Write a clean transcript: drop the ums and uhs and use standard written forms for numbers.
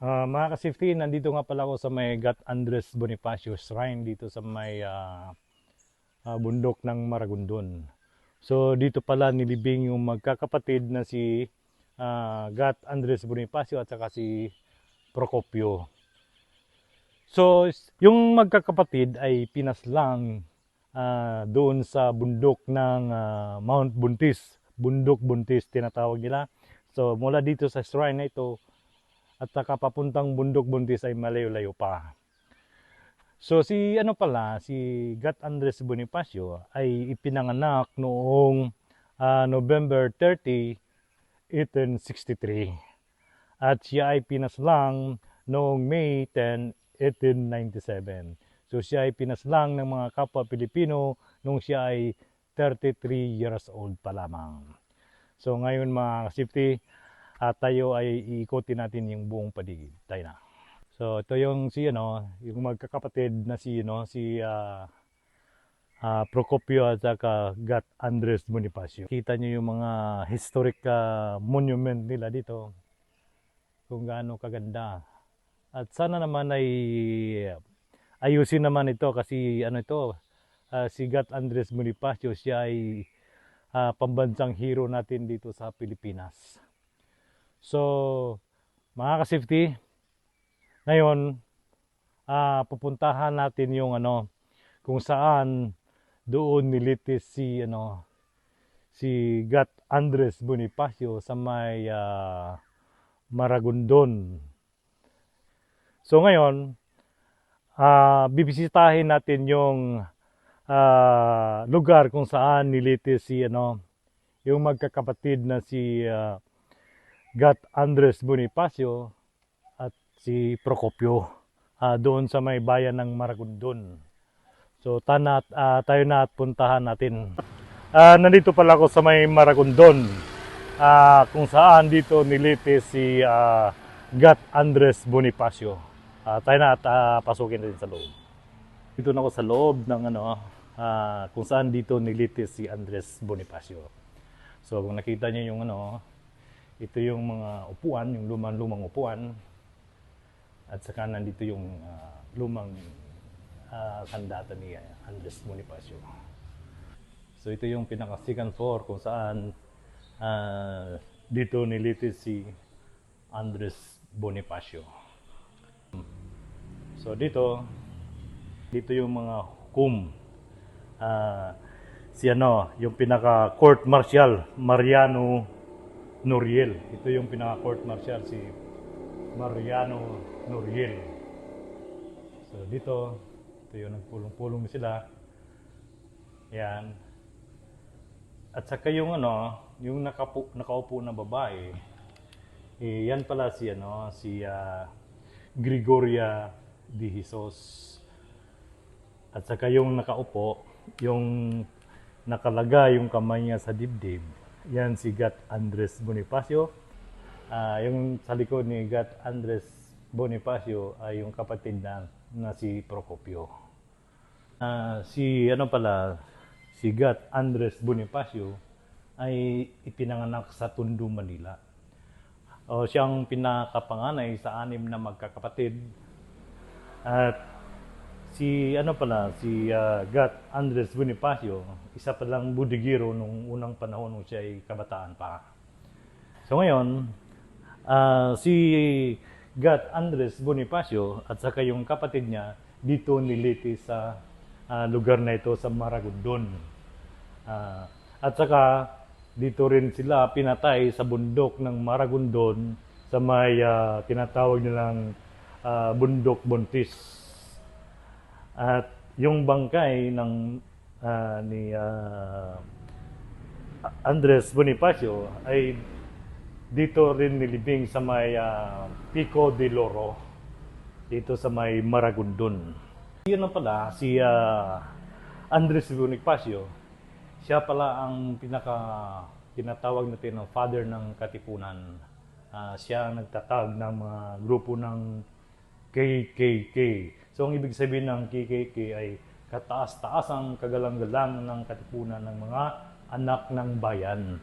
Mga ka-safety, nandito nga pala ako sa may Gat Andres Bonifacio Shrine dito sa may bundok ng Maragondon. So dito pala nilibing yung magkakapatid na si Gat Andres Bonifacio at saka si Procopio. So yung magkakapatid ay pinaslang doon sa bundok ng Mount Buntis. Bundok Buntis tinatawag nila. So mula dito sa shrine na ito at saka papuntang Bundok Buntis ay malayo-layo pa. So si Gat Andres Bonifacio ay ipinanganak noong November 30, 1863. At siya ay pinaslang noong May 10, 1897. So siya ay pinaslang ng mga kapwa Pilipino nung siya ay 33 years old pa lamang. So ngayon mga safety, tayo ay iikotin natin yung buong paligid. Tayo na. So ito yung yung magkakapatid na si Procopio at saka Gat Andres Bonifacio. Kita niyo yung mga historic monument nila dito. Kung gaano kaganda. At sana naman ay ayusin naman ito kasi si Gat Andres Bonifacio, siya ay pambansang hero natin dito sa Pilipinas. So, mga ka-safety, ngayon, pupuntahan natin yung kung saan doon nilitis si Gat Andres Bonifacio sa may Maragondon. So ngayon, bibisitahin natin yung lugar kung saan nilitis yung magkakapatid na si Gat Andres Bonifacio at si Procopio doon sa may bayan ng Maragondon. So tayo na at puntahan natin. Nandito pala ako sa may Maragondon kung saan dito nilitis si Gat Andres Bonifacio. Tayo na at pasukin natin sa loob. Dito na ako sa loob ng kung saan dito nilitis si Andres Bonifacio. So kung nakita niyo yung ito yung mga upuan, yung lumang upuan. At saka nandito yung lumang sandata ni Andres Bonifacio. So ito yung pinaka-second floor kung saan dito nilitis si Andres Bonifacio. So dito yung mga hukom. Yung pinaka-court martial, Mariano Noriel. Ito yung pinaka-court martial, si Mariano Noriel. So dito, ito yung nagpulong-pulong sila. Yan. At saka yung yung nakaupo na babae, yan pala si Gregoria de Jesus. At saka yung nakaupo, yung nakalaga yung kamay niya sa dibdib, yan si Gat Andres Bonifacio. Yung sa likod ni Gat Andres Bonifacio ay yung kapatid na si Procopio. Si Gat Andres Bonifacio ay ipinanganak sa Tondo, Manila. Siyang pinakapanganay sa 6 na magkakapatid. At si Gat Andres Bonifacio, isa pa lang budigiro nung unang panahon nung siya ay kabataan pa. So ngayon, si Gat Andres Bonifacio at saka yung kapatid niya dito nilitis sa lugar na ito sa Maragondon. At saka dito rin sila pinatay sa bundok ng Maragondon sa may tinatawag nilang Bundok Buntis. At yung bangkay ni Andres Bonifacio ay dito rin nilibing sa may Pico de Loro, dito sa may Maragondon. Yun na pala, si Andres Bonifacio, siya pala ang tinatawag natin ng father ng Katipunan. Siya ang nagtatag ng mga grupo ng KKK. So ang ibig sabihin ng KKK ay kataas-taasang kagalang-galang ng katipunan ng mga anak ng bayan.